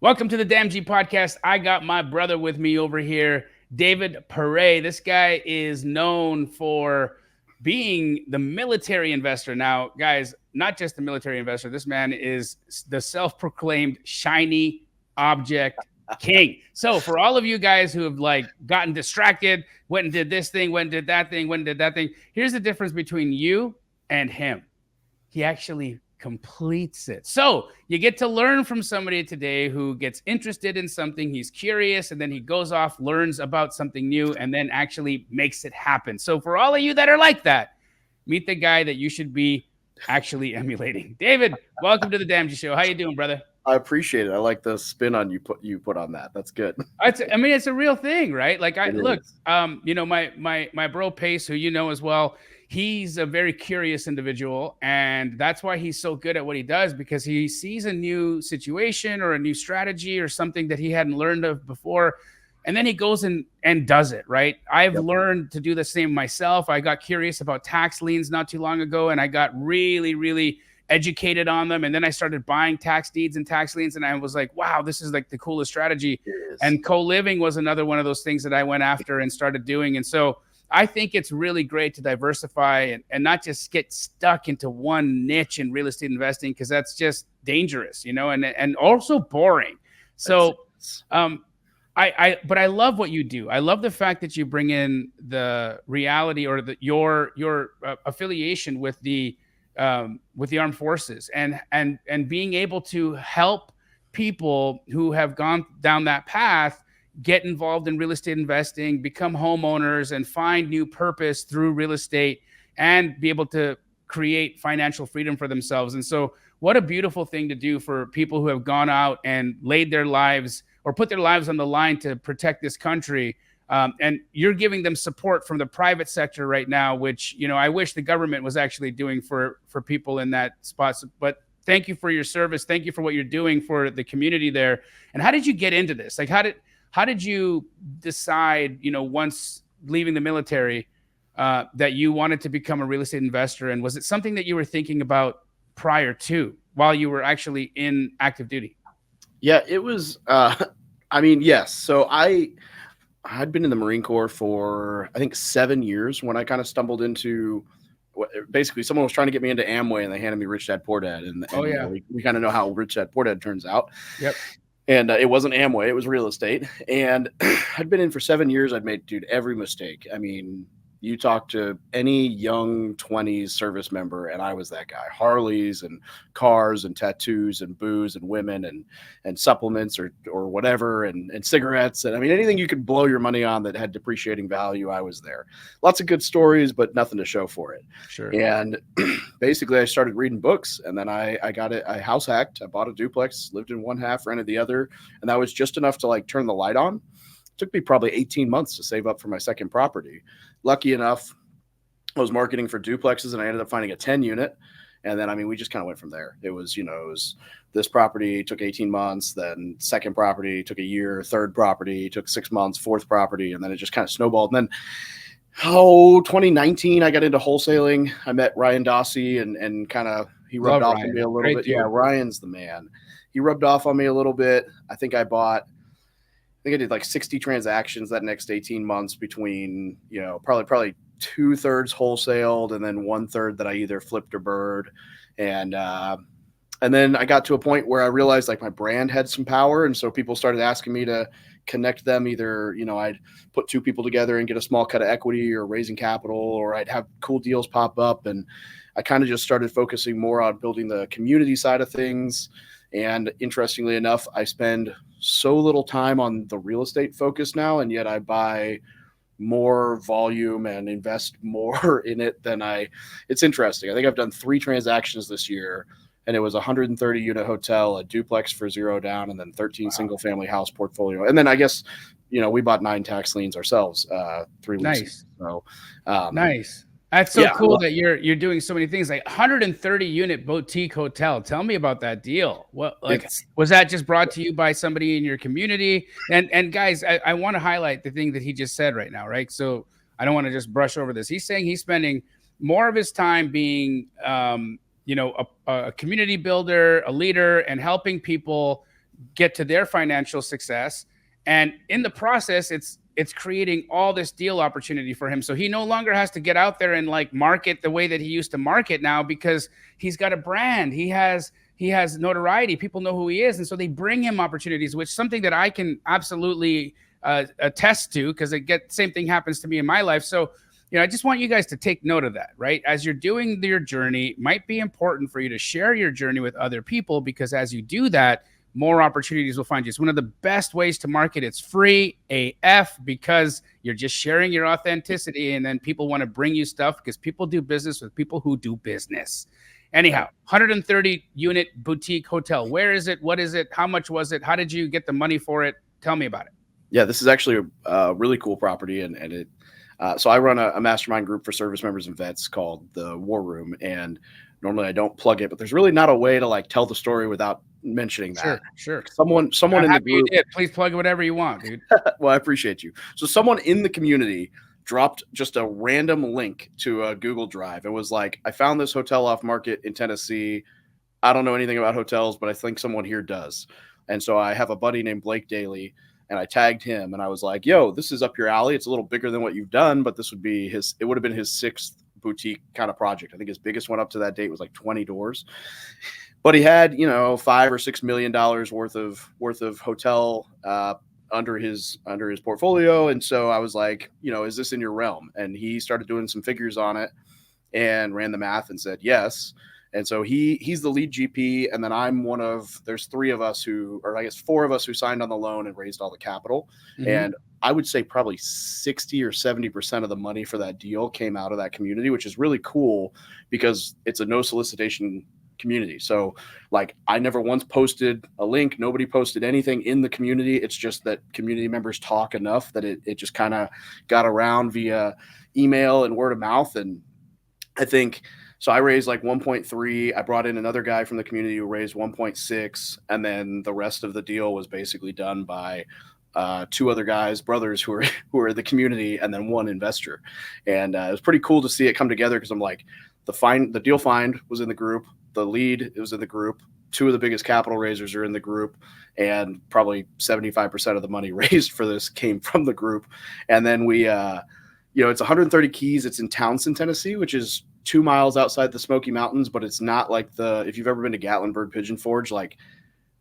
Welcome to the Damji podcast. I got my brother with me over here, David Pere. This guy is known for being the military investor. Now, guys, not just the military investor. This man is the self-proclaimed shiny object king. So, for all of you guys who have gotten distracted, went and did this thing, went and did that thing, went and did that thing, here's the difference between you and him. He actually completes it. So you get to learn from somebody today who gets interested in something. He's curious, and then he goes off, learns about something new, and then actually makes it happen. So for all of you that are like that, meet the guy that you should be actually emulating. David, welcome to the Damji Show. How you doing, brother? I appreciate it. I like the spin on you put on that. That's good. It's a real thing, right? Like It look, is. my bro Pace, who you know as well, he's a very curious individual, and that's why he's so good at what he does, because he sees a new situation or a new strategy or something that he hadn't learned of before, and then he goes and does it, right? I've Yep. learned to do the same myself. I got curious about tax liens not too long ago, and I got really, really educated on them. And then I started buying tax deeds and tax liens, and I was like, wow, this is like the coolest strategy. It is. And co-living was another one of those things that I went after and started doing. And so I think it's really great to diversify and not just get stuck into one niche in real estate investing, because that's just dangerous, and also boring. So but I love what you do. I love the fact that you bring in the reality or your affiliation with the armed forces, and being able to help people who have gone down that path get involved in real estate investing, become homeowners, and find new purpose through real estate, and be able to create financial freedom for themselves. And so what a beautiful thing to do for people who have gone out and laid their lives or put their lives on the line to protect this country. And you're giving them support from the private sector right now, which, I wish the government was actually doing for people in that spot. But thank you for your service. Thank you for what you're doing for the community there. And how did you get into this? Like, how did you decide, once leaving the military, that you wanted to become a real estate investor? And was it something that you were thinking about prior to, while you were actually in active duty? Yeah, it was. Yes. So I'd been in the Marine Corps for I think 7 years when I kind of stumbled into basically someone was trying to get me into Amway, and they handed me Rich Dad Poor Dad, and Oh, yeah. we kind of know how Rich Dad Poor Dad turns out. Yep. And it wasn't Amway, it was real estate. And I'd been in for 7 years. I'd made, dude, every mistake. I mean, you talk to any young 20s service member, and I was that guy. Harleys and cars and tattoos and booze and women and supplements or whatever and cigarettes. And I mean, anything you could blow your money on that had depreciating value, I was there. Lots of good stories, but nothing to show for it. Sure. And basically, I started reading books, and then I got it. I house hacked. I bought a duplex, lived in one half, rented the other, and that was just enough to like turn the light on. It took me probably 18 months to save up for my second property. Lucky enough, I was marketing for duplexes, and I ended up finding a 10 unit. And then, I mean, we just kind of went from there. It was this property took 18 months, then second property took a year, third property took 6 months, fourth property, and then it just kind of snowballed. And then 2019, I got into wholesaling. I met Ryan Dossie, and kind of he rubbed off on me a little bit. Dude. Yeah, Ryan's the man. He rubbed off on me a little bit. I think I did like 60 transactions that next 18 months between, probably 2/3 wholesaled, and then 1/3 that I either flipped or bird. And then I got to a point where I realized like my brand had some power. And so people started asking me to connect them. Either, I'd put two people together and get a small cut of equity or raising capital, or I'd have cool deals pop up. And I kind of just started focusing more on building the community side of things. And interestingly enough, I spend so little time on the real estate focus now, and yet I buy more volume and invest more in it than it's interesting. I think I've done 3 transactions this year, and it was a 130 unit hotel, a duplex for 0 down, and then 13 single family house portfolio. And then I guess, we bought 9 tax liens ourselves 3 weeks ago. So Nice. That's so cool that you're doing so many things, like 130 unit boutique hotel. Tell me about that deal. Was that just brought to you by somebody in your community? And guys, I want to highlight the thing that he just said right now, right? So I don't want to just brush over this. He's saying he's spending more of his time being, a community builder, a leader, and helping people get to their financial success. And in the process, it's creating all this deal opportunity for him. So he no longer has to get out there and like market the way that he used to market now, because he's got a brand. He has notoriety. People know who he is. And so they bring him opportunities, which is something that I can absolutely attest to, because same thing happens to me in my life. So, I just want you guys to take note of that, right? As you're doing your journey, it might be important for you to share your journey with other people, because as you do that, more opportunities will find you. It's one of the best ways to market. It's free AF, because you're just sharing your authenticity, and then people want to bring you stuff because people do business with people who do business. Anyhow, 130 unit boutique hotel. Where is it? What is it? How much was it? How did you get the money for it? Tell me about it. Yeah, this is actually a really cool property, and it. So I run a mastermind group for service members and vets called the War Room, and normally I don't plug it, but there's really not a way to like tell the story without mentioning that. Sure. Someone in the group. Please plug whatever you want, dude. Well, I appreciate you. So someone in the community dropped just a random link to a Google Drive. It was like, I found this hotel off market in Tennessee. I don't know anything about hotels, but I think someone here does. And so I have a buddy named Blake Daly, and I tagged him, and I was like, yo, this is up your alley. It's a little bigger than what you've done, but it would have been his 6th boutique kind of project. I think his biggest one up to that date was like 20 doors. But he had, $5 or $6 million worth of hotel under his portfolio. And so I was like, is this in your realm? And he started doing some figures on it and ran the math and said yes. And so he's the lead GP, and then I'm there's 3 of us or I guess 4 of us who signed on the loan and raised all the capital. Mm-hmm. And I would say probably 60 or 70% of the money for that deal came out of that community, which is really cool because it's a no solicitation community. So like, I never once posted a link. Nobody posted anything in the community. It's just that community members talk enough that it just kind of got around via email and word of mouth. And I think, so I raised like 1.3. I brought in another guy from the community who raised 1.6. And then the rest of the deal was basically done by 2 other guys, brothers who are the community, and then 1 investor. And it was pretty cool to see it come together, because I'm like, the deal find was in the group. The lead, it was in the group. 2 of the biggest capital raisers are in the group, and probably 75% of the money raised for this came from the group. And then we, it's 130 keys. It's in Townsend, Tennessee, which is 2 miles outside the Smoky Mountains, but it's not like if you've ever been to Gatlinburg Pigeon Forge, like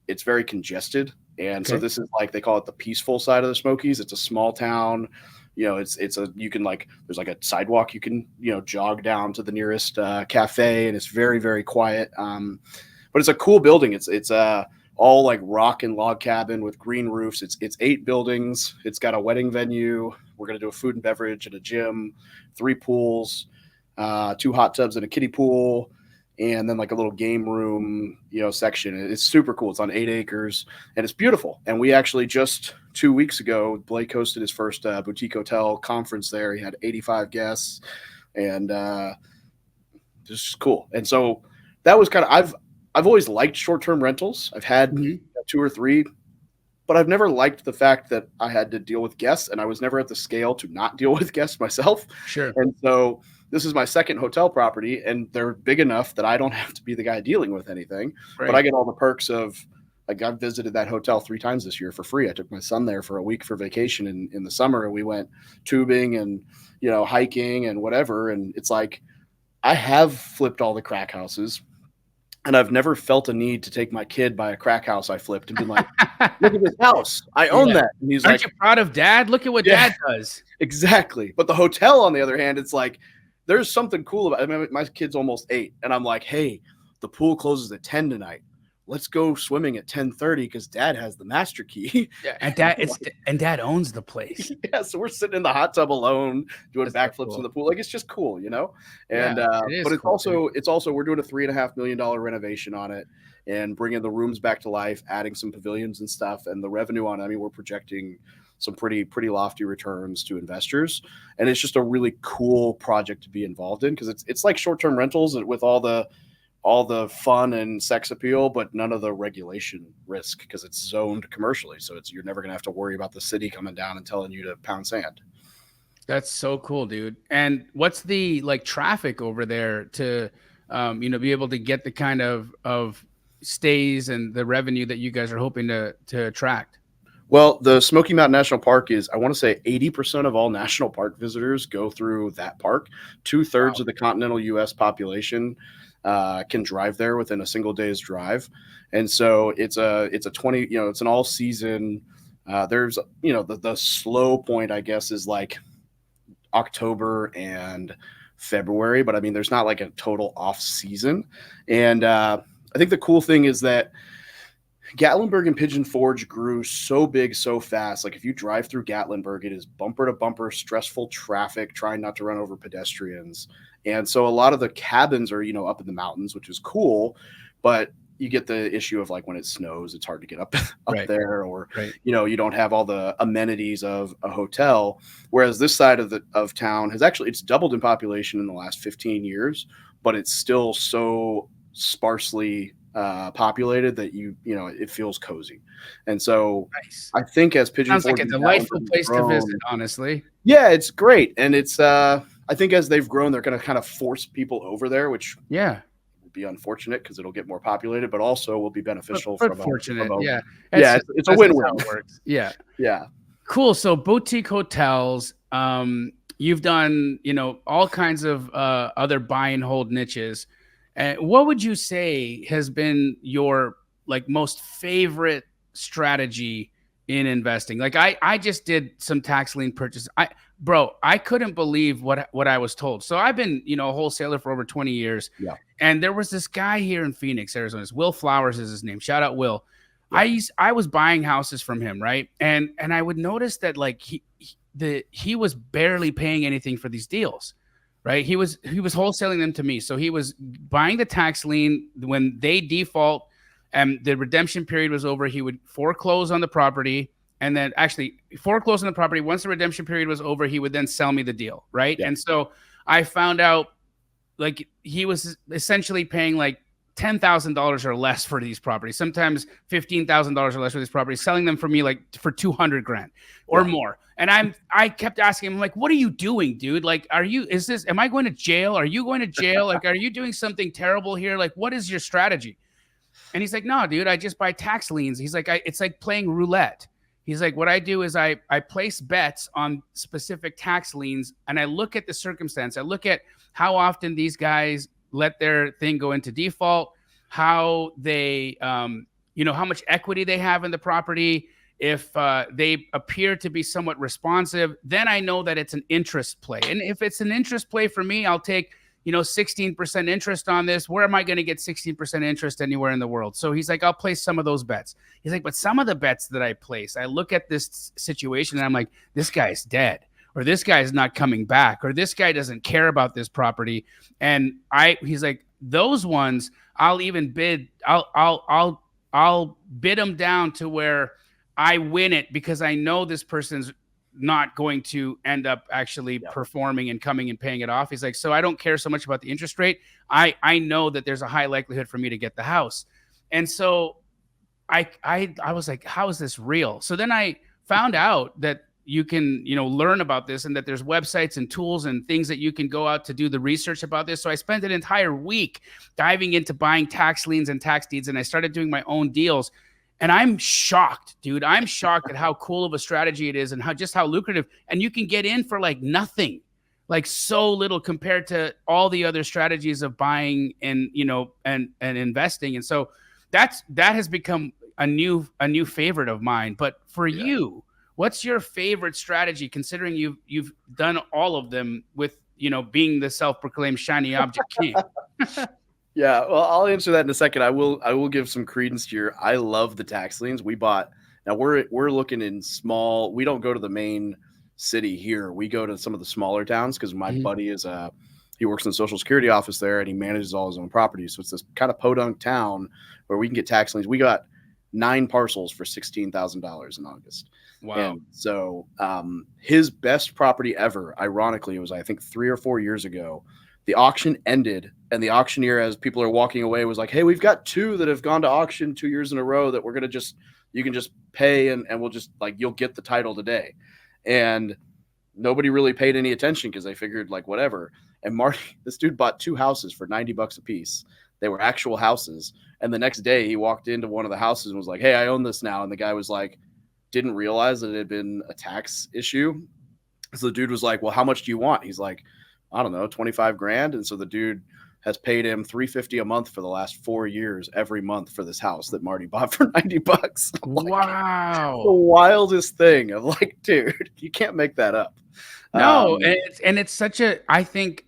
it's very congested. And so this is like, they call it the peaceful side of the Smokies. It's a small town. There's like a sidewalk you can, jog down to the nearest cafe, and it's very, very quiet. But it's a cool building. It's all like rock and log cabin with green roofs. It's 8 buildings. It's got a wedding venue. We're going to do a food and beverage and a gym, 3 pools, 2 hot tubs and a kiddie pool, and then like a little game room, section. It's super cool. It's on 8 acres, and it's beautiful. And we actually just 2 weeks ago, Blake hosted his first boutique hotel conference there. He had 85 guests, and just cool. And so that was kind of, I've always liked short-term rentals. I've had 2 or 3, but I've never liked the fact that I had to deal with guests, and I was never at the scale to not deal with guests myself. Sure. And so this is my second hotel property, and they're big enough that I don't have to be the guy dealing with anything. Right. But I get all the perks of, like, I've visited that hotel 3 times this year for free. I took my son there for a week for vacation in the summer, and we went tubing and, hiking and whatever. And it's like, I have flipped all the crack houses, and I've never felt a need to take my kid by a crack house I flipped and been like, look at this house. I own that. And he's Aren't you proud of Dad? Look at what Dad does. Exactly. But the hotel, on the other hand, it's like, there's something cool about it. I mean, my kid's almost 8, and I'm like, hey, the pool closes at 10 tonight. Let's go swimming at 10:30 because Dad has the master key. Yeah, and Dad owns the place. Yeah, so we're sitting in the hot tub alone, doing backflips in the pool. Like, it's just cool, And but it's cool, it's also we're doing a $3.5 million renovation on it and bringing the rooms back to life, adding some pavilions and stuff, and the revenue on it. I mean, we're projecting some pretty lofty returns to investors, and it's just a really cool project to be involved in because it's like short-term rentals with all the fun and sex appeal, but none of the regulation risk because it's zoned commercially. So you're never going to have to worry about the city coming down and telling you to pound sand. That's so cool, dude. And what's the traffic over there to, be able to get the kind of stays and the revenue that you guys are hoping to attract? Well, the Smoky Mountain National Park is, I want to say 80% of all national park visitors go through that park. Two-thirds Wow. of the continental US population can drive there within a single day's drive. And so it's a 20, it's an all season. There's, the slow point, I guess, is like October and February, but I mean, there's not like a total off season. And I think the cool thing is that Gatlinburg and Pigeon Forge grew so big so fast. Like if you drive through Gatlinburg, it is bumper to bumper, stressful traffic, trying not to run over pedestrians. And so a lot of the cabins are, up in the mountains, which is cool, but you get the issue of like when it snows, it's hard to get up Right. there, or Right. you don't have all the amenities of a hotel. Whereas this side of town has actually, it's doubled in population in the last 15 years, but it's still so sparsely populated that it feels cozy. And so Nice. I think as Pigeon Sounds like Forge a and delightful Gatlinburg have place to grown, visit, honestly. yeah, it's great. And it's I think as they've grown, they're going to kind of force people over there, which Yeah. would be unfortunate because it'll get more populated, but also will be beneficial But from fortunate. a Yeah. yeah, it's a That's just how win-win. it works. Yeah. Yeah. Cool. So boutique hotels, you've done, all kinds of other buy and hold niches. What would you say has been your like most favorite strategy in investing? Like I just did some tax lien purchase. I couldn't believe what I was told. So I've been, a wholesaler for over 20 years. Yeah. And there was this guy here in Phoenix, Arizona. Will Flowers is his name. Shout out Will. Yeah. I was buying houses from him, right? And I would notice that like he was barely paying anything for these deals, right? He was wholesaling them to me. So he was buying the tax lien when they default and the redemption period was over, he would foreclose on the property and then actually foreclose on the property. Once the redemption period was over, he would then sell me the deal, right? Yeah. And so I found out like he was essentially paying like $10,000 or less for these properties, sometimes $15,000 or less for these properties, selling them for me like for 200 grand or more. And I kept asking him, like, what are you doing, dude? Like, am I going to jail? Are you going to jail? Like, are you doing something terrible here? Like, what is your strategy? And he's like, no, dude, I just buy tax liens. He's like, it's like playing roulette. He's like, what I do is I place bets on specific tax liens and I look at the circumstance. I look at how often these guys let their thing go into default, how they, how much equity they have in the property. If they appear to be somewhat responsive, then I know that it's an interest play. And if it's an interest play for me, I'll take, 16% interest on this. Where am I going to get 16% interest anywhere in the world? So he's like, I'll place some of those bets. He's like, but some of the bets that I place, I look at this situation and I'm like, this guy's dead, or this guy's not coming back, or this guy doesn't care about this property. And he's like, those ones, I'll even bid, I'll bid them down to where I win it because I know this person's not going to end up actually performing and coming and paying it off. He's like, so I don't care so much about the interest rate. I know that there's a high likelihood for me to get the house. And so I was like, how is this real? So then I found out that you can, learn about this and that there's websites and tools and things that you can go out to do the research about this. So I spent an entire week diving into buying tax liens and tax deeds. And I started doing my own deals. And I'm shocked, dude. I'm shocked at how cool of a strategy it is and how lucrative. And you can get in for like nothing, like so little compared to all the other strategies of buying and, and investing. And so that has become a new favorite of mine. But for you, what's your favorite strategy, considering you've done all of them with, being the self-proclaimed shiny object king? Yeah, well, I'll answer that in a second. I will give some credence to your. I love the tax liens. We bought. Now we're looking in small. We don't go to the main city here. We go to some of the smaller towns because my buddy is he works in the Social Security office there and he manages all his own properties. So it's this kind of podunk town where we can get tax liens. We got 9 parcels for $16,000 in August. Wow. And so his best property ever, ironically, it was I think 3 or 4 years ago. The auction ended, and the auctioneer, as people are walking away, was like, hey, we've got 2 that have gone to auction 2 years in a row that we're going to you can just pay and we'll just you'll get the title today. And nobody really paid any attention because they figured like whatever. And Marty, this dude bought 2 houses for $90 a piece. They were actual houses. And the next day he walked into one of the houses and was like, "Hey, I own this now." And the guy was like, didn't realize that it had been a tax issue. So the dude was like, "Well, how much do you want?" He's like, "I don't know, 25 grand." And so the dude has paid him $350 a month for the last 4 years, every month for this house that Marty bought for $90. Like, Wow. the wildest thing of like, dude, you can't make that up. No, and it's such a I think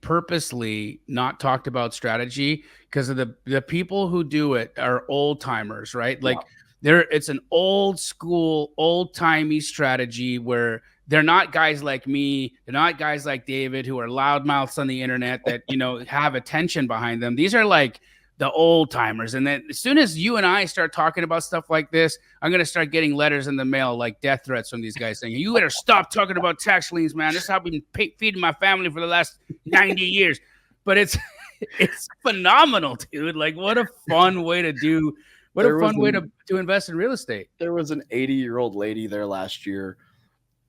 purposely not talked about strategy because of the people who do it are old timers, right? Yeah. Like it's an old school, old timey strategy where they're not guys like me, they're not guys like David who are loudmouths on the internet that have attention behind them. These are like the old timers. And then as soon as you and I start talking about stuff like this, I'm going to start getting letters in the mail, like death threats from these guys saying, "You better stop talking about tax liens, man. This is how I've been feeding my family for the last 90 years. But it's phenomenal, dude. Like, what a fun way to do, what a fun way to invest in real estate. There was an 80-year-old lady there last year.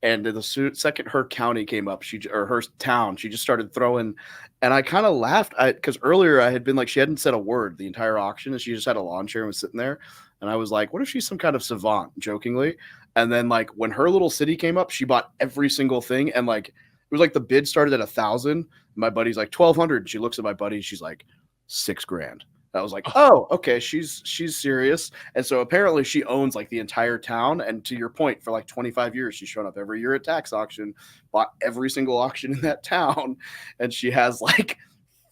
And the second her county came up, or her town, she just started throwing, and I kind of laughed because earlier I had been like, she hadn't said a word the entire auction, and she just had a lawn chair and was sitting there, and I was like, what if she's some kind of savant, jokingly? And then like when her little city came up, she bought every single thing, and like it was like the bid started at 1,000. My buddy's like 1,200. She looks at my buddy, she's like $6,000. I was like, oh, okay, she's serious. And so apparently she owns like the entire town. And to your point, for like 25 years, she's shown up every year at tax auction, bought every single auction in that town. And she has like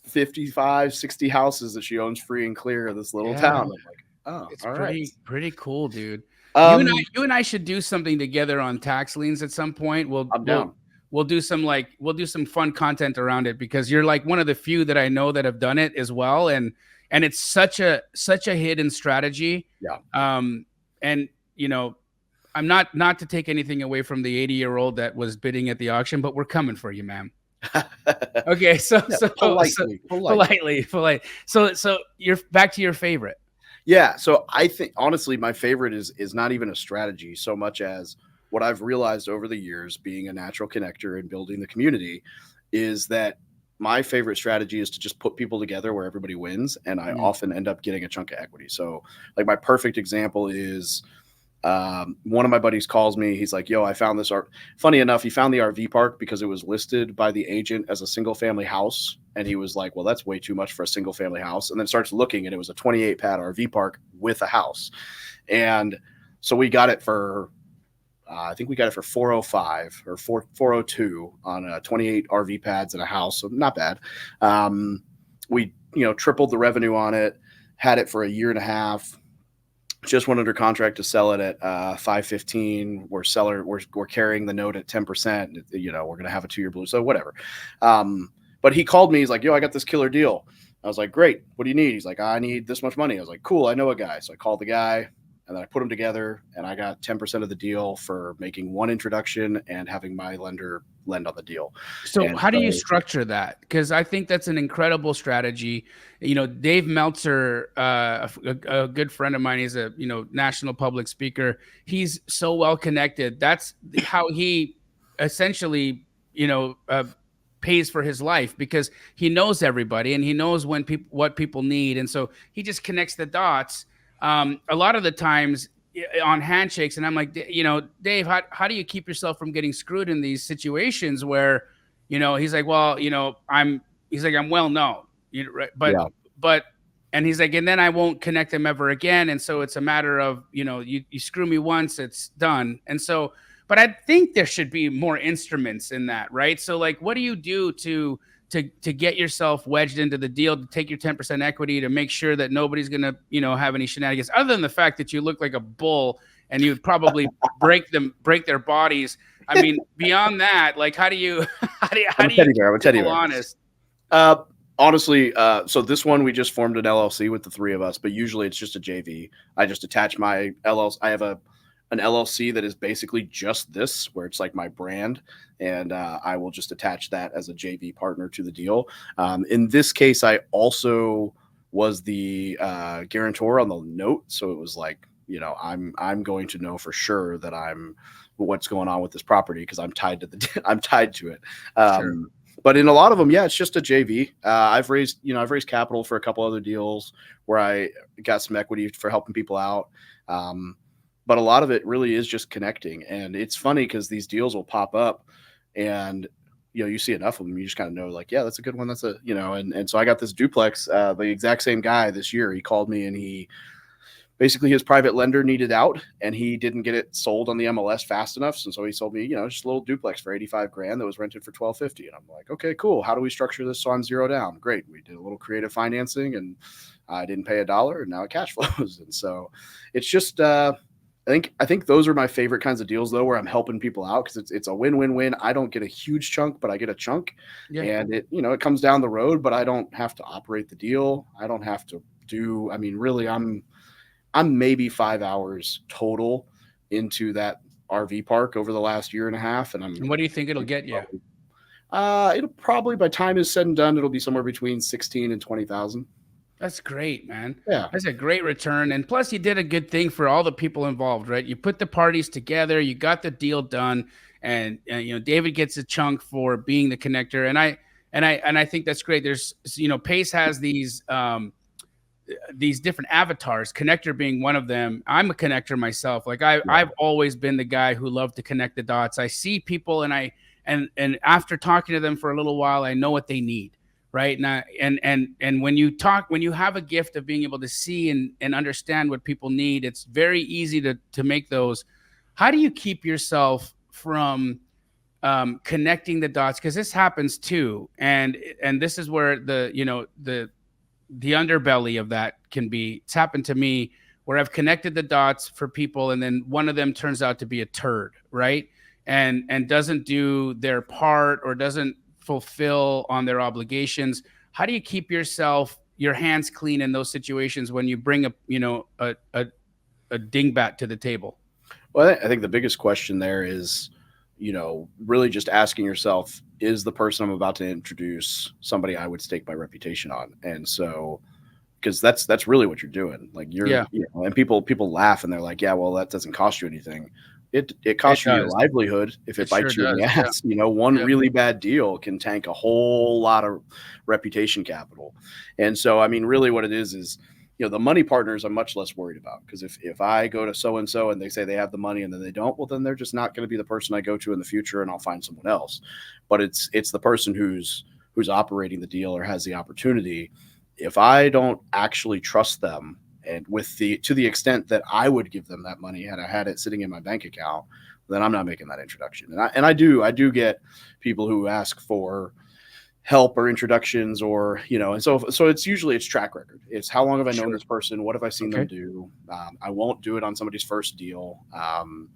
55, 60 houses that she owns free and clear of this little town. I'm like, oh, it's all pretty cool, dude. right. You and I should do something together on tax liens at some point. I'm down. We'll do some fun content around it because you're like one of the few that I know that have done it as well. And it's such a hidden strategy. Yeah. And I'm not to take anything away from the 80-year-old that was bidding at the auction, but we're coming for you, ma'am. Okay. So politely. So you're back to your favorite. Yeah. So I think honestly, my favorite is not even a strategy so much as what I've realized over the years being a natural connector and building the community is that my favorite strategy is to just put people together where everybody wins. And I often end up getting a chunk of equity. So like my perfect example is one of my buddies calls me. He's like, "Yo, I found this Funny enough, he found the RV park because it was listed by the agent as a single family house. And he was like, well, that's way too much for a single family house. And then starts looking and it was a 28 pad RV park with a house. And so we got it for, I think we got it for 405 or 402 on 28 RV pads and a house. So not bad. We, tripled the revenue on it, had it for a year and a half, just went under contract to sell it at 515. We're carrying the note at 10%. We're going to have a 2-year blue. So whatever. But he called me. He's like, "Yo, I got this killer deal." I was like, "Great. What do you need?" He's like, "I need this much money." I was like, "Cool. I know a guy." So I called the guy. And then I put them together and I got 10% of the deal for making one introduction and having my lender lend on the deal. So how do you structure that? Because I think that's an incredible strategy. Dave Meltzer, a good friend of mine, he's a, national public speaker. He's so well connected. That's how he essentially, pays for his life because he knows everybody and he knows what people need. And so he just connects the dots. A lot of the times on handshakes, and I'm like, Dave, how do you keep yourself from getting screwed in these situations where, he's like, well, I'm well known, but, and he's like, and then I won't connect them ever again. And so it's a matter of, you screw me once, it's done. And so, but I think there should be more instruments in that, right? So like, what do you do to get yourself wedged into the deal, to take your 10% equity, to make sure that nobody's going to, have any shenanigans other than the fact that you look like a bull and you would probably break their bodies. I mean, beyond that, like, how do you keep honest? Honestly, so this one, we just formed an LLC with the three of us, but usually it's just a JV. I just attach my LLC. I have an LLC that is basically just this, where it's like my brand, and I will just attach that as a JV partner to the deal. In this case, I also was the guarantor on the note, so it was like, I'm going to know for sure that what's going on with this property because I'm tied to it. Sure. But in a lot of them, yeah, it's just a JV. I've raised capital for a couple other deals where I got some equity for helping people out. Um, but a lot of it really is just connecting. And it's funny because these deals will pop up and you see enough of them, you just kind of know, like, yeah, that's a good one. That's a, and so I got this duplex, the exact same guy this year. He called me and he basically his private lender needed out and he didn't get it sold on the MLS fast enough. And so he sold me, just a little duplex for 85 grand that was rented for 1250. And I'm like, okay, cool. How do we structure this so I'm zero down? Great. We did a little creative financing and I didn't pay $1 and now it cash flows. And so it's just, I think those are my favorite kinds of deals though, where I'm helping people out because it's a win-win-win. I don't get a huge chunk, but I get a chunk, and it comes down the road. But I don't have to operate the deal. I don't have to do. I mean, really, I'm maybe 5 hours total into that RV park over the last year and a half, And what do you think it'll get you? It'll probably, by time is said and done, it'll be somewhere between 16 and 20,000. That's great, man. Yeah. That's a great return. And plus you did a good thing for all the people involved, right? You put the parties together, you got the deal done, and David gets a chunk for being the connector. And I think that's great. There's, Pace has these different avatars, connector being one of them. I'm a connector myself. Like I've always been the guy who loved to connect the dots. I see people and after talking to them for a little while, I know what they need. Right now, and when you have a gift of being able to see and understand what people need, it's very easy to make those. How do you keep yourself from connecting the dots? Because this happens too, and this is where the underbelly of that can be. It's happened to me where I've connected the dots for people, and then one of them turns out to be a turd, right? And doesn't do their part or doesn't fulfill on their obligations. How do you keep your hands clean in those situations when you bring a dingbat to the table? Well, I think the biggest question there is, really just asking yourself, is the person I'm about to introduce somebody I would stake my reputation on? And so, because that's really what you're doing. Like and people laugh and they're like, yeah, well, that doesn't cost you anything. It costs you your livelihood if it bites you in the ass. One really bad deal can tank a whole lot of reputation capital. And so, I mean, really what it is, the money partners I'm much less worried about, because if I go to so-and-so and they say they have the money and then they don't, well, then they're just not going to be the person I go to in the future and I'll find someone else. But it's the person who's operating the deal or has the opportunity. If I don't actually trust them, and to the extent that I would give them that money had I had it sitting in my bank account, then I'm not making that introduction. And I do get people who ask for help or introductions, or and so it's track record. It's how long have I known this person? What have I seen them do? I won't do it on somebody's first deal, and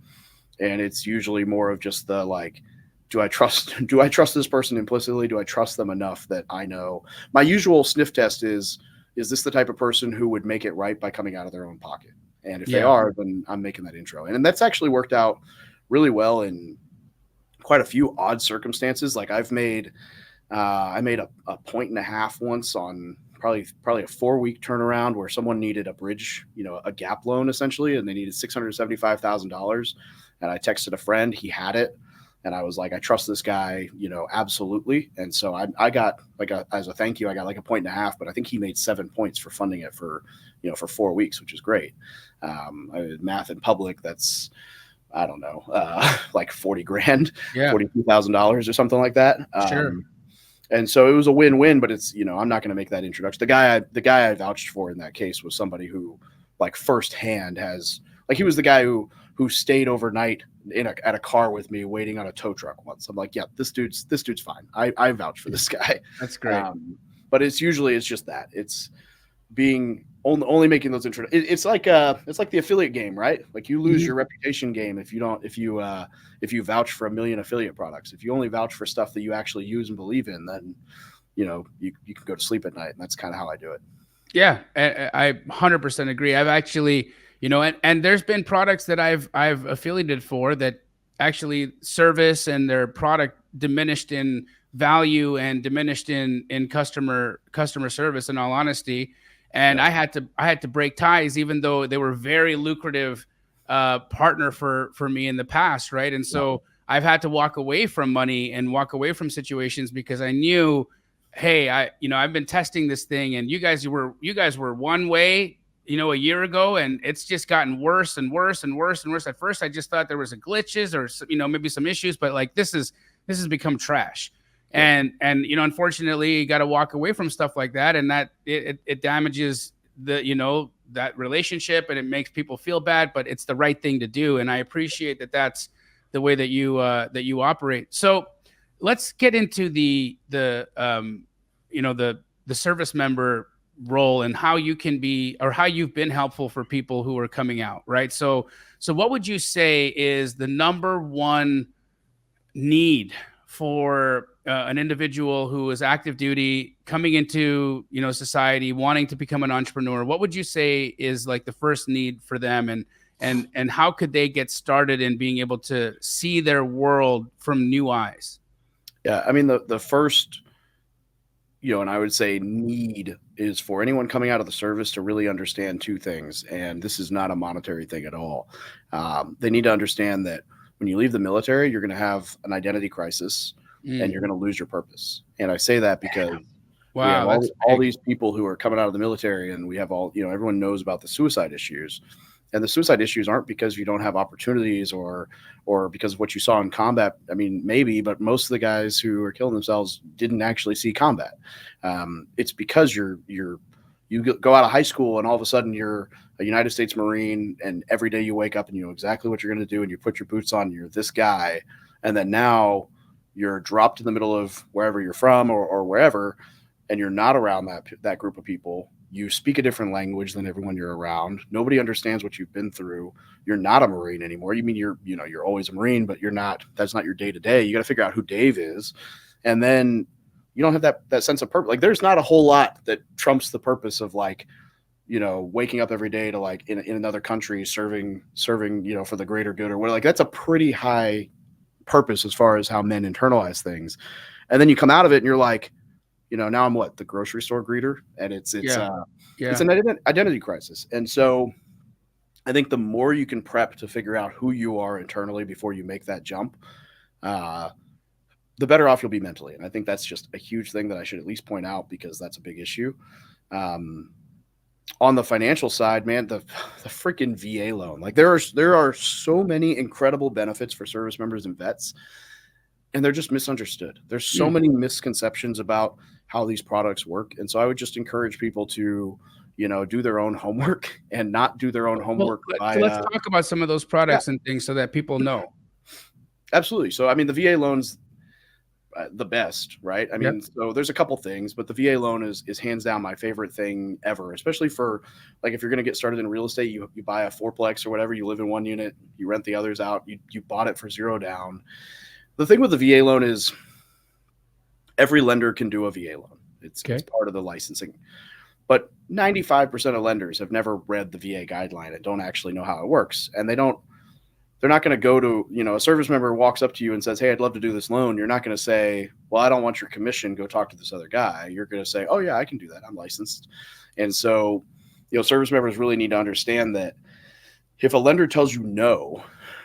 it's usually more of just the like, do I trust this person implicitly? Do I trust them enough that I know? My usual sniff test is this the type of person who would make it right by coming out of their own pocket? And if they are, then I'm making that intro. And that's actually worked out really well in quite a few odd circumstances. Like I made a 1.5 once on probably a 4-week turnaround where someone needed a bridge, a gap loan essentially, and they needed $675,000. And I texted a friend, he had it. And I was like, I trust this guy, absolutely. And so I got as a thank you, I got like a 1.5, but I think he made 7 points for funding it for 4 weeks, which is great. Math in public, that's, I don't know, like 40 grand, $42,000 or something like that. Sure. And so it was a win-win, but it's, I'm not going to make that introduction. The guy I vouched for in that case was somebody who like firsthand he was the guy who stayed overnight at a car with me waiting on a tow truck once. I'm like, yeah, this dude's fine. I vouch for this guy. That's great. But it's just that it's being only making those intro. It's like the affiliate game, right? Like you lose your reputation game if you vouch for 1 million affiliate products. If you only vouch for stuff that you actually use and believe in, then you can go to sleep at night. And that's kind of how I do it. Yeah, I 100% agree. I've actually, and there's been products that I've affiliated for that actually service and their product diminished in value and diminished in customer service, in all honesty. And I had to break ties, even though they were very lucrative partner for me in the past, right? And so I've had to walk away from money and walk away from situations because I knew, hey, I've been testing this thing, and you guys were one way, a year ago, and it's just gotten worse and worse and worse and worse. At first, I just thought there was a glitches or maybe some issues, but like this has become trash. Yeah. And unfortunately, you got to walk away from stuff like that, and that it damages that relationship, and it makes people feel bad. But it's the right thing to do, and I appreciate that. That's the way that you operate. So let's get into the service member role and how you can be, or how you've been helpful for people who are coming out, right? So what would you say is the number one need for an individual who is active duty coming into society, wanting to become an entrepreneur? What would you say is like the first need for them, and how could they get started in being able to see their world from new eyes? Yeah, I mean the first, and I would say need is for anyone coming out of the service to really understand two things, and this is not a monetary thing at all. They need to understand that when you leave the military, you're going to have an identity crisis, and you're going to lose your purpose. And I say that because we have all these people who are coming out of the military, and we have everyone knows about the suicide issues. And the suicide issues aren't because you don't have opportunities or because of what you saw in combat. I mean, maybe, but most of the guys who are killing themselves didn't actually see combat. It's because you go out of high school and all of a sudden you're a United States Marine, and every day you wake up and you know exactly what you're going to do, and you put your boots on, and you're this guy. And then now you're dropped in the middle of wherever you're from or wherever, and you're not around that group of people. You speak a different language than everyone you're around. Nobody understands what you've been through. You're not a Marine anymore. You mean you're always a Marine, but you're not. That's not your day to day. You got to figure out who Dave is, and then you don't have that sense of purpose. Like there's not a whole lot that trumps the purpose of waking up every day to in another country serving for the greater good or whatever. Like that's a pretty high purpose as far as how men internalize things, and then you come out of it and you're like, now I'm the grocery store greeter, and it's an identity crisis. And so I think the more you can prep to figure out who you are internally before you make that jump, the better off you'll be mentally. And I think that's just a huge thing that I should at least point out, because that's a big issue. On the financial side, man, the freaking VA loan, like there are so many incredible benefits for service members and vets, and they're just misunderstood. There's so many misconceptions about how these products work. And so I would just encourage people to, do their own homework and not do their own homework. Well, let's talk about some of those products and things so that people know. Absolutely. So, I mean, the VA loan's the best, right? I mean, So there's a couple things, but the VA loan is hands down my favorite thing ever, especially for if you're going to get started in real estate, you buy a fourplex or whatever, you live in one unit, you rent the others out, you bought it for $0 down. The thing with the VA loan is every lender can do a VA loan. It's part of the licensing. But 95% of lenders have never read the VA guideline and don't actually know how it works. And they're not going to go to, a service member walks up to you and says, hey, I'd love to do this loan. You're not going to say, well, I don't want your commission. Go talk to this other guy. You're going to say, oh, yeah, I can do that. I'm licensed. And so, service members really need to understand that if a lender tells you no,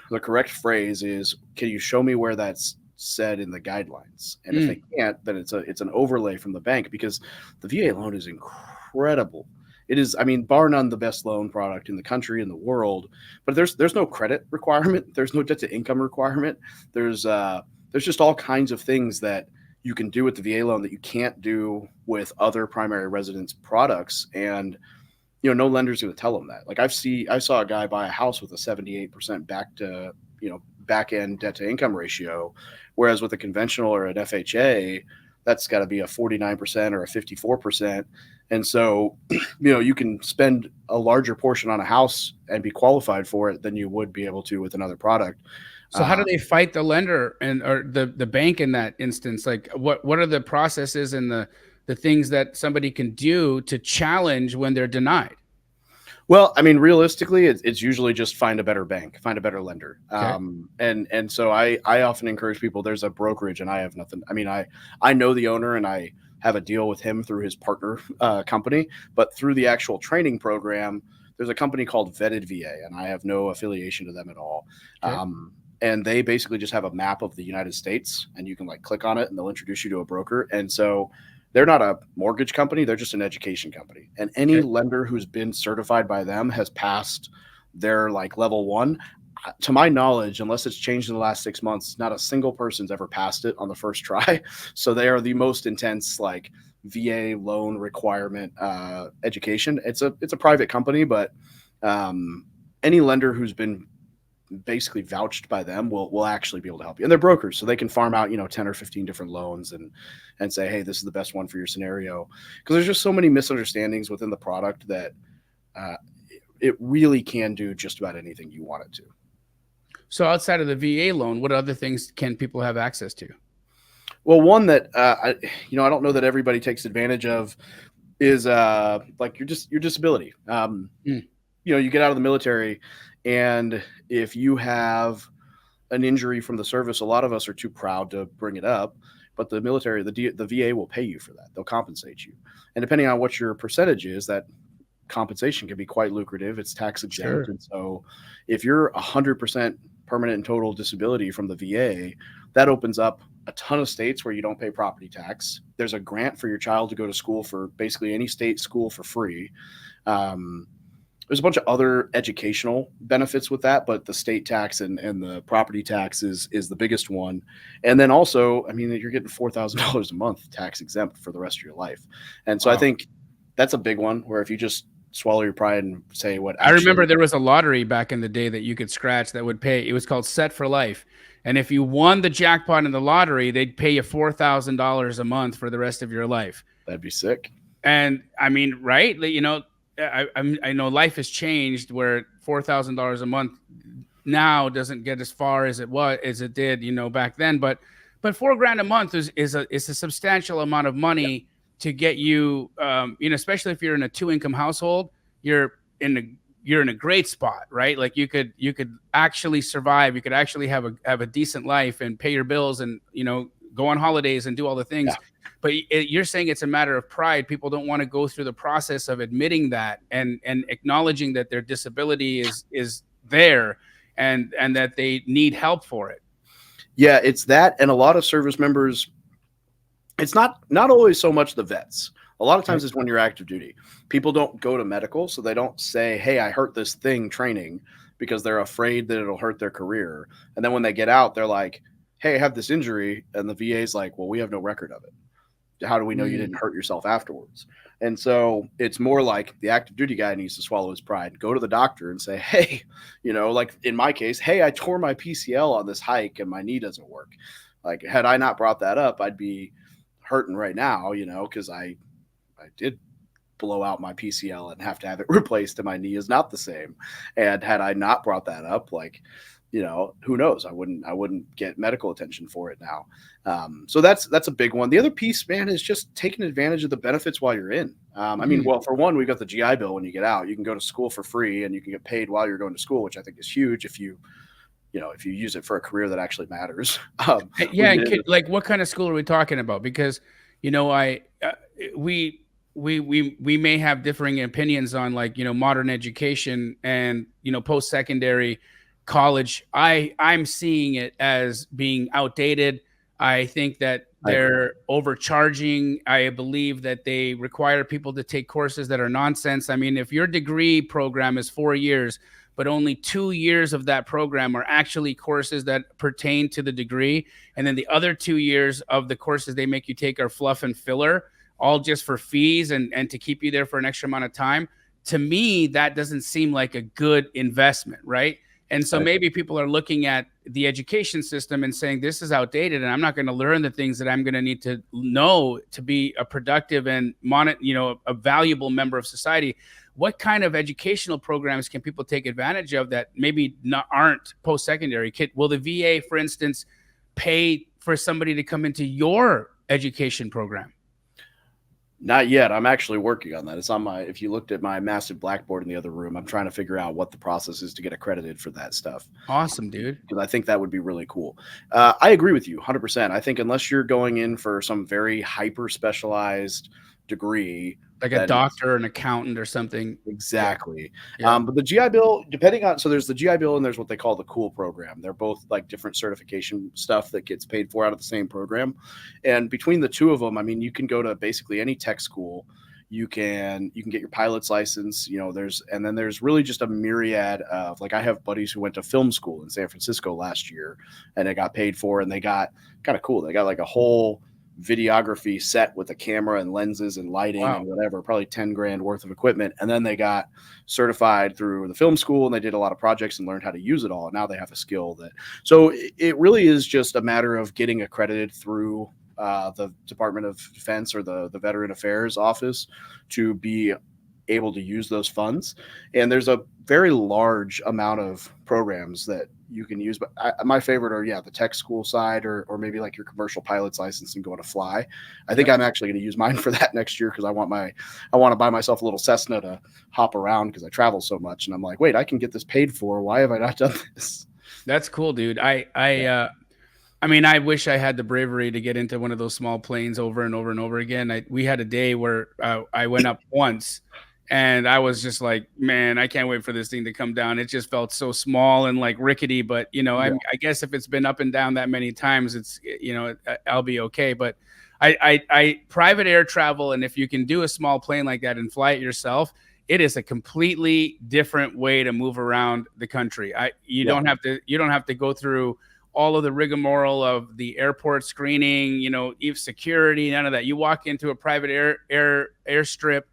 the correct phrase is, can you show me where that's said in the guidelines? And if they can't, then it's an overlay from the bank, because the VA loan is incredible. It is, I mean, bar none, the best loan product in the country, in the world. But there's no credit requirement. There's no debt to income requirement. There's just all kinds of things that you can do with the VA loan that you can't do with other primary residence products. And no lender's going to tell them that. Like I saw a guy buy a house with a 78% back end debt to income ratio, whereas with a conventional or an FHA, that's got to be a 49% or a 54%. And so, you can spend a larger portion on a house and be qualified for it than you would be able to with another product. So how do they fight the lender or the bank in that instance? Like what are the processes and the things that somebody can do to challenge when they're denied? Well, I mean, realistically, it's usually just find a better bank, find a better lender. Okay. And so I often encourage people, there's a brokerage and I have nothing. I mean, I know the owner and I have a deal with him through his partner company, but through the actual training program, there's a company called Vetted VA, and I have no affiliation to them at all. Okay. and they basically just have a map of the United States, and you can like click on it and they'll introduce you to a broker. And so they're not a mortgage company, they're just an education company. And any Okay. lender who's been certified by them has passed their like level one. To my knowledge, unless it's changed in the last 6 months, not a single person's ever passed it on the first try. So they are the most intense like VA loan requirement education. It's a private company, but any lender who's been basically vouched by them will actually be able to help you. And they're brokers, so they can farm out 10 or 15 different loans and say, hey, this is the best one for your scenario. Because there's just so many misunderstandings within the product that it really can do just about anything you want it to. So outside of the VA loan, what other things can people have access to? Well, one that I don't know that everybody takes advantage of is like your disability. You get out of the military, and if you have an injury from the service, a lot of us are too proud to bring it up. But the military, the VA will pay you for that. They'll compensate you, and depending on what your percentage is, that compensation can be quite lucrative. It's tax exempt, Sure. and so if you're 100% permanent and total disability from the VA, that opens up a ton of states where you don't pay property tax. There's a grant for your child to go to school for basically any state school for free. There's a bunch of other educational benefits with that, but the state tax and the property tax is the biggest one. And then also, I mean, you're getting $4,000 a month tax exempt for the rest of your life. And so I think that's a big one where if you just swallow your pride and say what I remember there was a lottery back in the day that you could scratch that would pay. It was called Set for Life. And if you won the jackpot in the lottery, they'd pay you $4,000 a month for the rest of your life. That'd be sick. And I mean, right? I know life has changed where $4,000 a month now doesn't get as far as it did, back then. But $4,000 a month is a substantial amount of money to get you, especially if you're in a 2-income household, you're in a great spot, right? Like you could actually survive. You could actually have a decent life and pay your bills and, go on holidays and do all the things. Yeah. But you're saying it's a matter of pride. People don't want to go through the process of admitting that and acknowledging that their disability is there and that they need help for it. Yeah, it's that. And a lot of service members, it's not always so much the vets. A lot of times it's when you're active duty. People don't go to medical, so they don't say, hey, I hurt this thing training, because they're afraid that it'll hurt their career. And then when they get out, they're like, hey, I have this injury. And the VA's like, well, we have no record of it. How do we know you didn't hurt yourself afterwards? And so it's more like the active duty guy needs to swallow his pride, go to the doctor and say, hey, like in my case, hey, I tore my PCL on this hike and my knee doesn't work. Like, had I not brought that up, I'd be hurting right now, because I did blow out my PCL and have to have it replaced, and my knee is not the same. And had I not brought that up, like, who knows? I wouldn't get medical attention for it now. So that's a big one. The other piece, man, is just taking advantage of the benefits while you're in. I mean, well, for one, we've got the GI Bill. When you get out, you can go to school for free and you can get paid while you're going to school, which I think is huge if you use it for a career that actually matters. Like what kind of school are we talking about? Because, we may have differing opinions on modern education and, post-secondary college. I'm seeing it as being outdated. I think that they're overcharging. I believe that they require people to take courses that are nonsense. I mean, if your degree program is 4 years, but only 2 years of that program are actually courses that pertain to the degree, and then the other 2 years of the courses they make you take are fluff and filler, all just for fees and to keep you there for an extra amount of time. To me, that doesn't seem like a good investment, right? And so maybe people are looking at the education system and saying, this is outdated and I'm not going to learn the things that I'm going to need to know to be a productive and a valuable member of society. What kind of educational programs can people take advantage of that maybe aren't post-secondary? Will the VA, for instance, pay for somebody to come into your education program? Not yet. I'm actually working on that. It's on if you looked at my massive blackboard in the other room, I'm trying to figure out what the process is to get accredited for that stuff. Awesome, dude. Because I think that would be really cool. I agree with you 100%. I think unless you're going in for some very hyper specialized degree. Like a Then doctor, an accountant, or something. Yeah, exactly. yeah. But the GI Bill, depending on, so there's the GI Bill and there's what they call the Cool program. They're both like different certification stuff that gets paid for out of the same program. And between the two of them, I mean, you can go to basically any tech school. You can get your pilot's license. And then there's really just a myriad of, like, I have buddies who went to film school in San Francisco last year, and they got paid for, and they got kind of cool. They got like a whole videography set with a camera and lenses and lighting Wow. and whatever, probably 10 grand worth of equipment. And then they got certified through the film school, and they did a lot of projects and learned how to use it all. And now they have a skill that, so it really is just a matter of getting accredited through the Department of Defense or the Veteran Affairs Office to be able to use those funds. And there's a very large amount of programs that you can use, but my favorite are, the tech school side, or maybe like your commercial pilot's license and going to fly. I think I'm actually going to use mine for that next year, because I want to buy myself a little Cessna to hop around, because I travel so much, and I'm like, wait, I can get this paid for. Why have I not done this? That's cool, dude. I mean, I wish I had the bravery to get into one of those small planes over and over and over again. We had a day where I went up once, and I was just like, man, I can't wait for this thing to come down. It just felt so small and like rickety, but I guess if it's been up and down that many times, it's, I'll be okay. But I private air travel, and if you can do a small plane like that and fly it yourself, it is a completely different way to move around the country. You don't have to go through all of the rigmarole of the airport screening, if security, none of that. You walk into a private airstrip,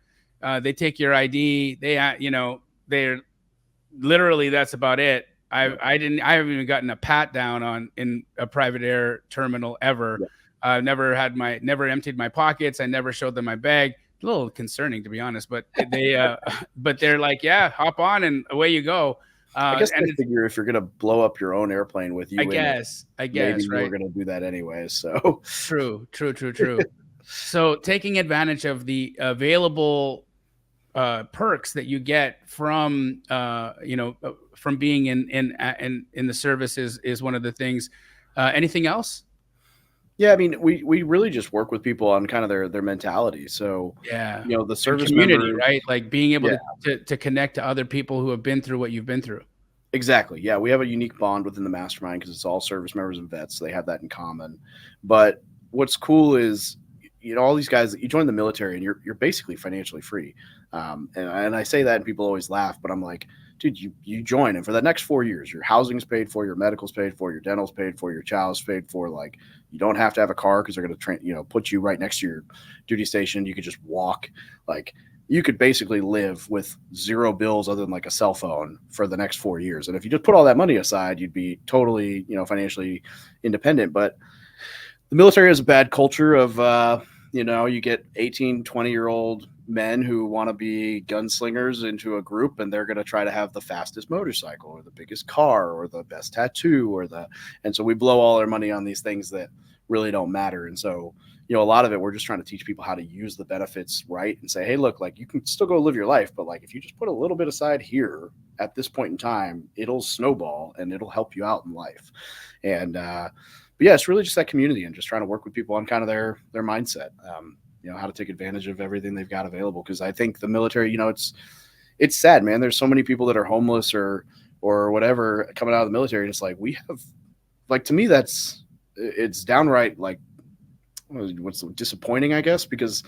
they take your ID. They're literally, that's about it. I haven't even gotten a pat down in a private air terminal ever. I've never emptied my pockets. I never showed them my bag. A little concerning, to be honest, but they're like, yeah, hop on and away you go. I guess I figure if you're going to blow up your own airplane with you, I guess, maybe right? you were going to do that anyway. So true. So taking advantage of the available perks that you get from from being in the service is one of the things. Anything else? Yeah, I mean, we really just work with people on kind of their mentality. So Yeah, the service community, members, right? Like being able to connect to other people who have been through what you've been through. Exactly. Yeah, we have a unique bond within the mastermind because it's all service members and vets. So they have that in common. But what's cool is, all these guys, you join the military and you're basically financially free. And I say that and people always laugh, but I'm like, dude, you join, and for the next 4 years, your housing's paid for, your medical's paid for, your dental's paid for, your child's paid for. Like, you don't have to have a car because they're going to put you right next to your duty station. You could just walk. Like, you could basically live with zero bills other than like a cell phone for the next 4 years. And if you just put all that money aside, you'd be totally, financially independent. But the military has a bad culture of, you get 18, 20-year-old men who want to be gunslingers into a group, and they're going to try to have the fastest motorcycle or the biggest car or the best tattoo and so we blow all our money on these things that really don't matter. And so, a lot of it, we're just trying to teach people how to use the benefits right and say, hey, look, like, you can still go live your life, but like, if you just put a little bit aside here at this point in time, it'll snowball and it'll help you out in life. And, but yeah, it's really just that community and just trying to work with people on kind of their mindset, how to take advantage of everything they've got available. Because I think the military, it's sad, man. There's so many people that are homeless or whatever coming out of the military. And it's like, we have, like, to me, it's downright, like, what's disappointing, I guess, because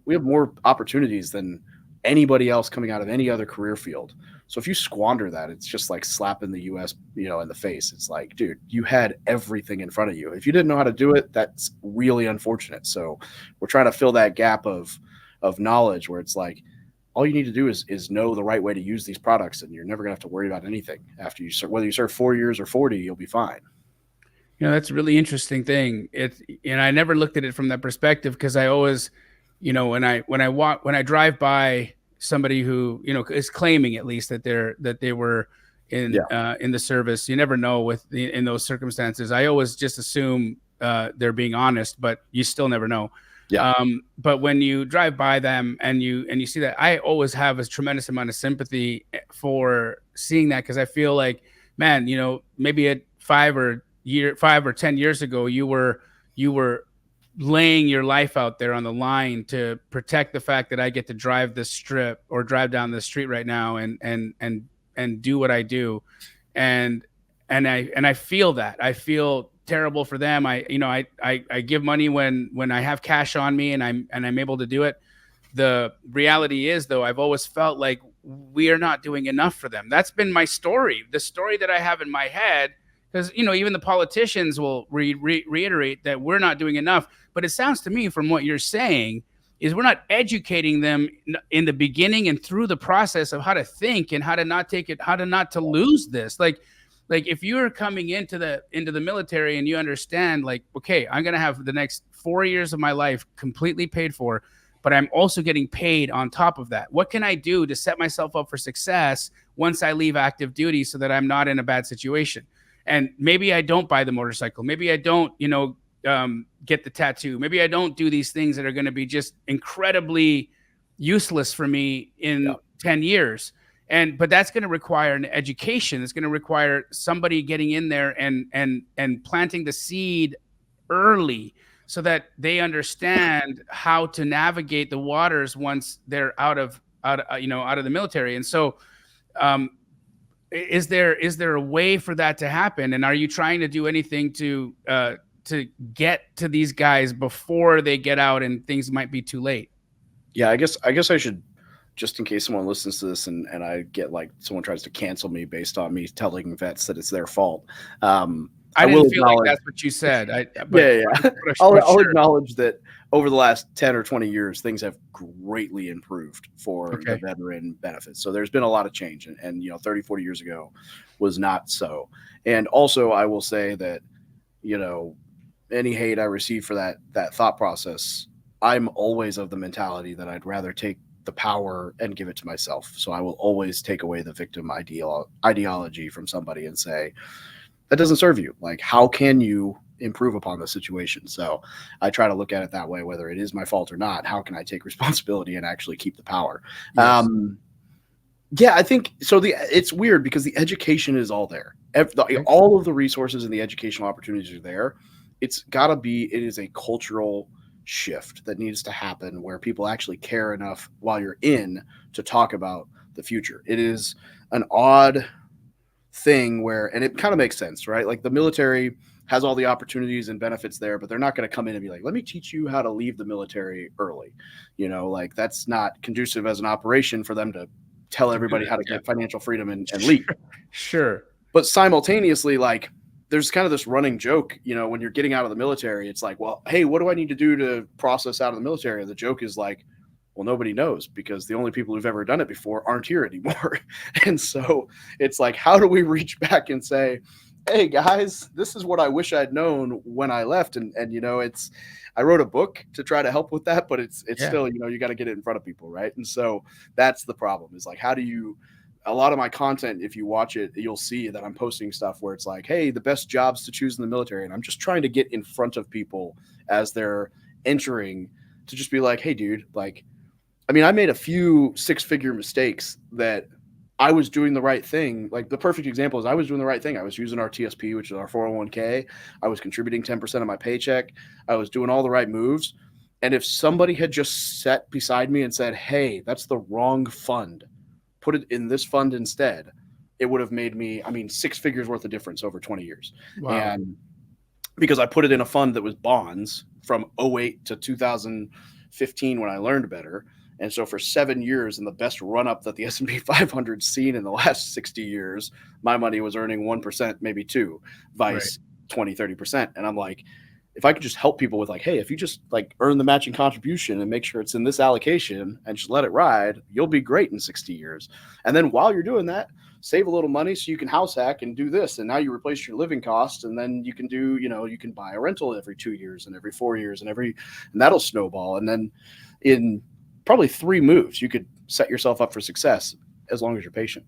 we have more opportunities than anybody else coming out of any other career field. So if you squander that, it's just like slapping the U.S., in the face. It's like, dude, you had everything in front of you. If you didn't know how to do it, that's really unfortunate. So we're trying to fill that gap of knowledge where it's like, all you need to do is know the right way to use these products, and you're never gonna have to worry about anything after you serve. Whether you serve 4 years or 40, you'll be fine. That's a really interesting thing. I never looked at it from that perspective, because I always, when I drive by somebody who is claiming at least that they were in the service, you never know in those circumstances. I always just assume they're being honest, but you still never know. Yeah. But when you drive by them and you see that, I always have a tremendous amount of sympathy for seeing that, because I feel like, man, maybe at 5 or 10 years ago, you were laying your life out there on the line to protect the fact that I get to drive this strip or drive down this street right now and do what I do. And I feel that. I feel terrible for them. I give money when I have cash on me and I'm able to do it. The reality is, though, I've always felt like we are not doing enough for them. That's been my story. The story that I have in my head, because even the politicians will reiterate that we're not doing enough. But it sounds to me from what you're saying is we're not educating them in the beginning and through the process of how to think and how to not take it, how to not to lose this. Like if you're coming into the military and you understand, like, okay, I'm gonna have the next 4 years of my life completely paid for, but I'm also getting paid on top of that. What can I do to set myself up for success once I leave active duty so that I'm not in a bad situation? And maybe I don't buy the motorcycle. Maybe I don't, get the tattoo. Maybe I don't do these things that are going to be just incredibly useless for me in 10 years. But that's going to require an education. It's going to require somebody getting in there and planting the seed early so that they understand how to navigate the waters once they're out of the military. And so, is there a way for that to happen? And are you trying to do anything to get to these guys before they get out and things might be too late? Yeah, I guess I should, just in case someone listens to this and I get like someone tries to cancel me based on me telling vets that it's their fault. I didn't feel like that's what you said. I'll acknowledge that over the last 10 or 20 years, things have greatly improved for the veteran benefits. So there's been a lot of change, and 30, 40 years ago was not so. And also I will say that, any hate I receive for that thought process, I'm always of the mentality that I'd rather take the power and give it to myself. So I will always take away the victim ideology from somebody and say, that doesn't serve you. Like, how can you improve upon the situation? So I try to look at it that way, whether it is my fault or not. How can I take responsibility and actually keep the power? Yes. I think so. It's weird because the education is all there. All of the resources and the educational opportunities are there. It is a cultural shift that needs to happen where people actually care enough while you're in to talk about the future. It is an odd thing where, and it kind of makes sense, right? Like the military has all the opportunities and benefits there, but they're not going to come in and be like, let me teach you how to leave the military early. Like that's not conducive as an operation for them to tell everybody how to get financial freedom and leave. Sure. But simultaneously, like there's kind of this running joke, when you're getting out of the military, it's like, well, hey, what do I need to do to process out of the military? And the joke is like, well, nobody knows because the only people who've ever done it before aren't here anymore. And so it's like, how do we reach back and say, hey guys, this is what I wish I'd known when I left. And I wrote a book to try to help with that, but it's still, you got to get it in front of people. Right. And so that's the problem is like, a lot of my content, if you watch it, you'll see that I'm posting stuff where it's like, hey, the best jobs to choose in the military. And I'm just trying to get in front of people as they're entering to just be like, hey dude, like, I made a few 6-figure mistakes that I was doing the right thing. Like the perfect example is I was doing the right thing. I was using our TSP, which is our 401k. I was contributing 10% of my paycheck. I was doing all the right moves. And if somebody had just sat beside me and said, hey, that's the wrong fund, put it in this fund instead, it would have made me, 6 figures worth of difference over 20 years. Wow. And because I put it in a fund that was bonds from 2008 to 2015 when I learned better. And so for 7 years in the best run up that the S&P 500's seen in the last 60 years, my money was earning 1%, maybe 2%, vice 20, 30%. And I'm like, if I could just help people with like, hey, if you just like earn the matching contribution and make sure it's in this allocation and just let it ride, you'll be great in 60 years. And then while you're doing that, save a little money so you can house hack and do this. And now you replace your living costs. And then you can do, you can buy a rental every 2 years and every 4 years and that'll snowball. And then in probably 3 moves, you could set yourself up for success as long as you're patient.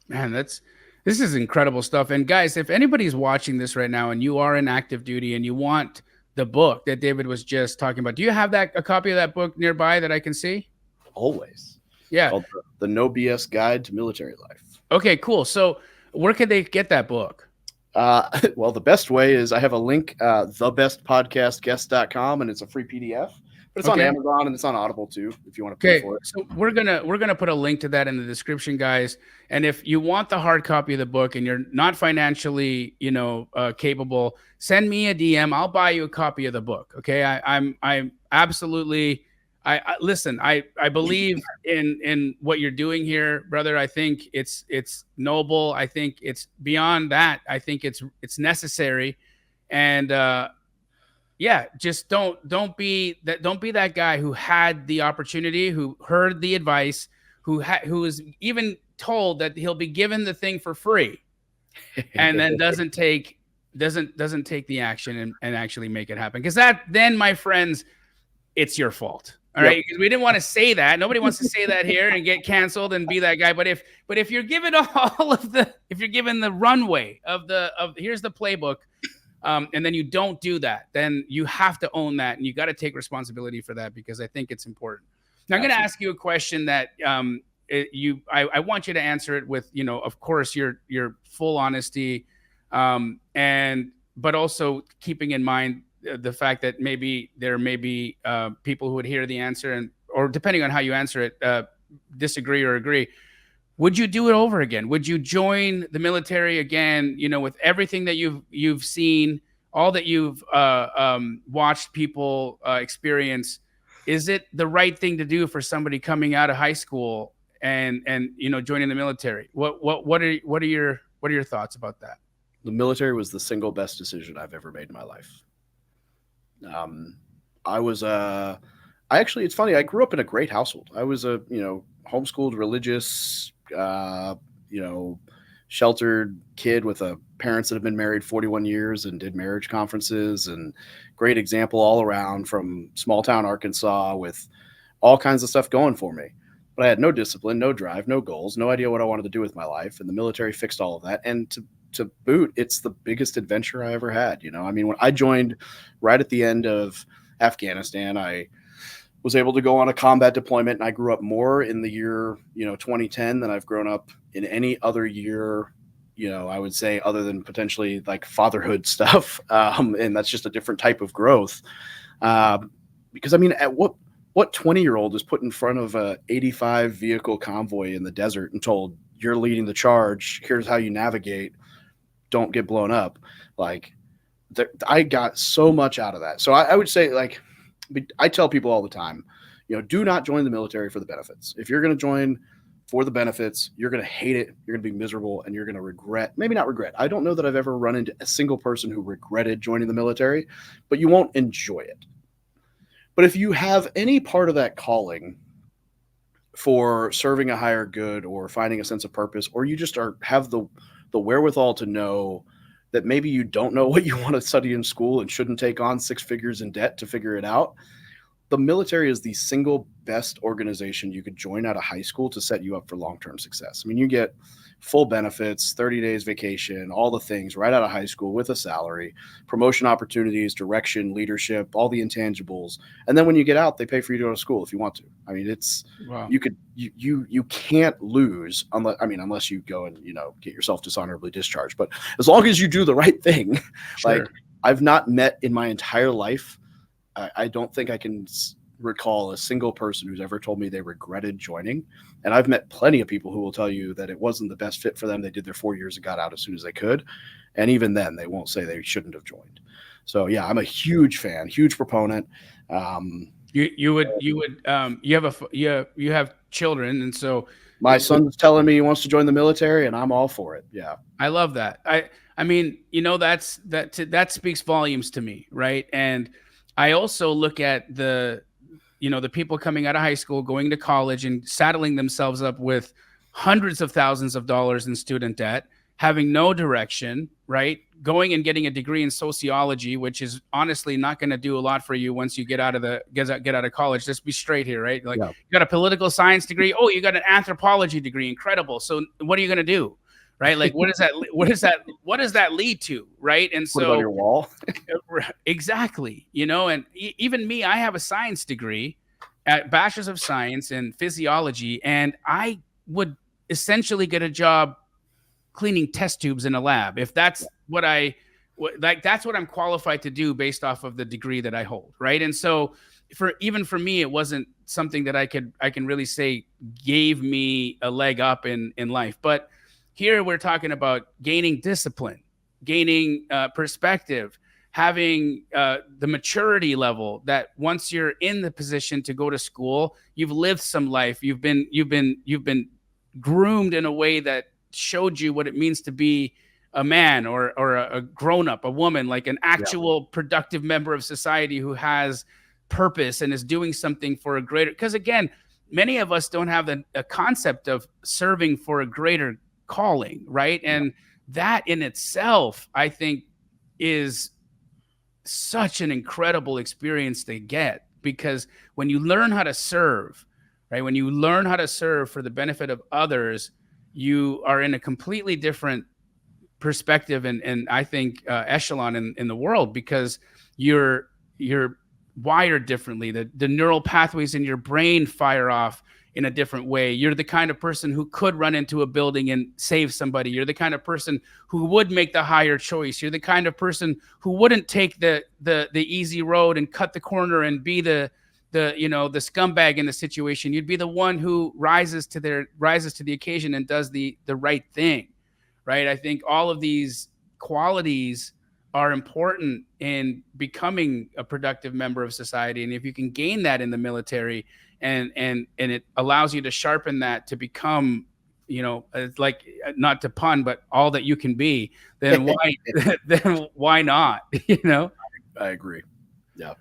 Man, this is incredible stuff. And guys, if anybody's watching this right now and you are in active duty and you want the book that David was just talking about, do you have a copy of that book nearby that I can see? Always. Yeah. Called the No BS Guide to Military Life. Okay, cool. So where can they get that book? Well, the best way is I have a link, thebestpodcastguest.com, and it's a free PDF, but it's on Okay. Amazon and it's on Audible too, if you want to pay Okay, for it. so we're gonna put a link to that in the description, guys. And if you want the hard copy of the book and you're not financially, capable, send me a DM. I'll buy you a copy of the book. Okay, I'm absolutely. Listen. I believe in what you're doing here, brother. I think it's noble. I think it's beyond that. I think it's necessary, and yeah, just don't be that guy who had the opportunity, who heard the advice, who was even told that he'll be given the thing for free, and then doesn't take the action and actually make it happen. Because then, my friends, it's your fault. All Yep. right, because we didn't want to say that. Nobody wants to say that here and get canceled and be that guy. But if you're given if you're given the runway of here's the playbook, and then you don't do that, then you have to own that, and you got to take responsibility for that, because I think it's important. Now, I'm going to ask you a question that I want you to answer it with, of course, your full honesty, but also keeping in mind the fact that maybe there may be people who would hear the answer or depending on how you answer it, disagree or agree. Would you do it over again? Would you join the military again? With everything that you've seen, all that you've watched people experience, is it the right thing to do for somebody coming out of high school and joining the military? What are your thoughts about that? The military was the single best decision I've ever made in my life. It's funny. I grew up in a great household. I was a, homeschooled, religious, sheltered kid with parents that have been married 41 years and did marriage conferences, and great example all around from small town Arkansas with all kinds of stuff going for me. But I had no discipline, no drive, no goals, no idea what I wanted to do with my life. And the military fixed all of that. And to boot, it's the biggest adventure I ever had. I mean, when I joined right at the end of Afghanistan, I was able to go on a combat deployment, and I grew up more in the year, 2010 than I've grown up in any other year, I would say, other than potentially like fatherhood stuff. And that's just a different type of growth. Because I mean, at what 20-year-old is put in front of a 85 vehicle convoy in the desert and told, you're leading the charge, here's how you navigate, don't get blown up? Like, I got so much out of that. So I would say, like, I tell people all the time, do not join the military for the benefits. If you're going to join for the benefits, you're going to hate it, you're going to be miserable, and you're going to regret, maybe not regret. I don't know that I've ever run into a single person who regretted joining the military, but you won't enjoy it. But if you have any part of that calling for serving a higher good or finding a sense of purpose, or you just have the wherewithal to know that maybe you don't know what you want to study in school and shouldn't take on 6 figures in debt to figure it out, the military is the single best organization you could join out of high school to set you up for long-term success. I mean, you get full benefits, 30 days vacation, all the things right out of high school with a salary, promotion opportunities, direction, leadership, all the intangibles. And then when you get out, they pay for you to go to school if you want to. I mean, Wow. You can't lose unless you go and, get yourself dishonorably discharged. But as long as you do the right thing, Sure. like, I've not met in my entire life, I don't think I can recall a single person who's ever told me they regretted joining. And I've met plenty of people who will tell you that it wasn't the best fit for them. They did their 4 years and got out as soon as they could. And even then, they won't say they shouldn't have joined. So yeah, I'm a huge fan, huge proponent. You have children, and so my son's telling me he wants to join the military, and I'm all for it. Yeah. I love that. I mean, that speaks volumes to me, right? And I also look at the people coming out of high school, going to college, and saddling themselves up with hundreds of thousands of dollars in student debt, having no direction, right? Going and getting a degree in sociology, which is honestly not going to do a lot for you once you get out of college. Let's be straight here, right? Like, You got a political science degree. Oh, you got an anthropology degree. Incredible. So what are you going to do? Right? Like, what does that lead to? Right? And so, put it on your wall. Exactly. And even me, I have a science degree, at Bachelor's of Science in physiology, and I would essentially get a job cleaning test tubes in a lab. If that's what that's what I'm qualified to do based off of the degree that I hold, right? And so even for me, it wasn't something that I can really say gave me a leg up in life. But here we're talking about gaining discipline, gaining perspective, having the maturity level that once you're in the position to go to school, you've lived some life, you've been groomed in a way that showed you what it means to be a man or a grown-up, a woman, like an actual productive member of society who has purpose and is doing something for a greater, because again, many of us don't have a concept of serving for a greater calling, right? And that in itself, I think, is such an incredible experience to get, because when you learn how to serve, right, when you learn how to serve for the benefit of others, you are in a completely different perspective and I think echelon in the world, because you're wired differently. The neural pathways in your brain fire off in a different way. You're the kind of person who could run into a building and save somebody. You're the kind of person who would make the higher choice. You're the kind of person who wouldn't take the easy road and cut the corner and be the scumbag in the situation. You'd be the one who rises to the occasion and does the right thing, right? I think all of these qualities are important in becoming a productive member of society. And if you can gain that in the military, and it allows you to sharpen that to become, like, not to pun, but all that you can be, then why not? I agree. Yeah.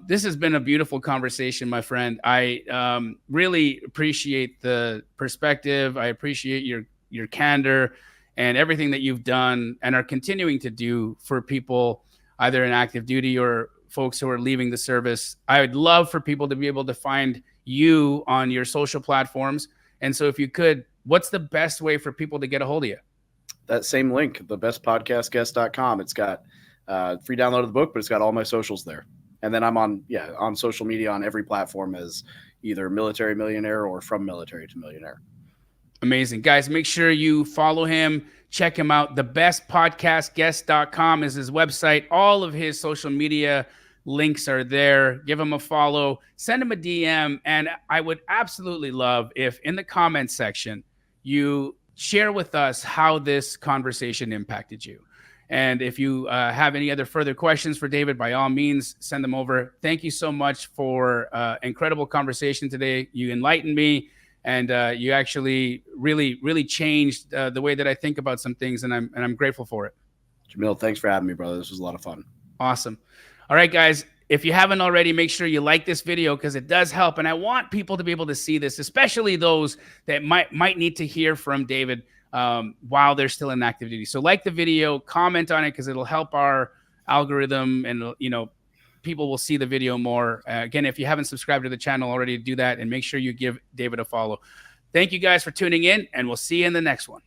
This has been a beautiful conversation, my friend. I really appreciate the perspective. I appreciate your candor and everything that you've done and are continuing to do for people either in active duty or folks who are leaving the service. I would love for people to be able to find you on your social platforms. And so if you could, what's the best way for people to get a hold of you? That same link, thebestpodcastguest.com. It's got free download of the book, but it's got all my socials there. And then I'm on social media on every platform as either Military Millionaire or From Military to Millionaire. Amazing. Guys, make sure you follow him. Check him out. Thebestpodcastguest.com is his website. All of his social media links are there. Give him a follow. Send him a DM. And I would absolutely love if in the comments section you share with us how this conversation impacted you. And if you have any other further questions for David, by all means, send them over. Thank you so much for incredible conversation today. You enlightened me. And you actually really, really changed the way that I think about some things, and I'm grateful for it. Jamil, thanks for having me, brother. This was a lot of fun. Awesome. All right, guys, if you haven't already, make sure you like this video because it does help, and I want people to be able to see this, especially those that might need to hear from David while they're still in active duty. So like the video, comment on it because it'll help our algorithm, and people will see the video more. Again, if you haven't subscribed to the channel already, do that and make sure you give David a follow. Thank you guys for tuning in, and we'll see you in the next one.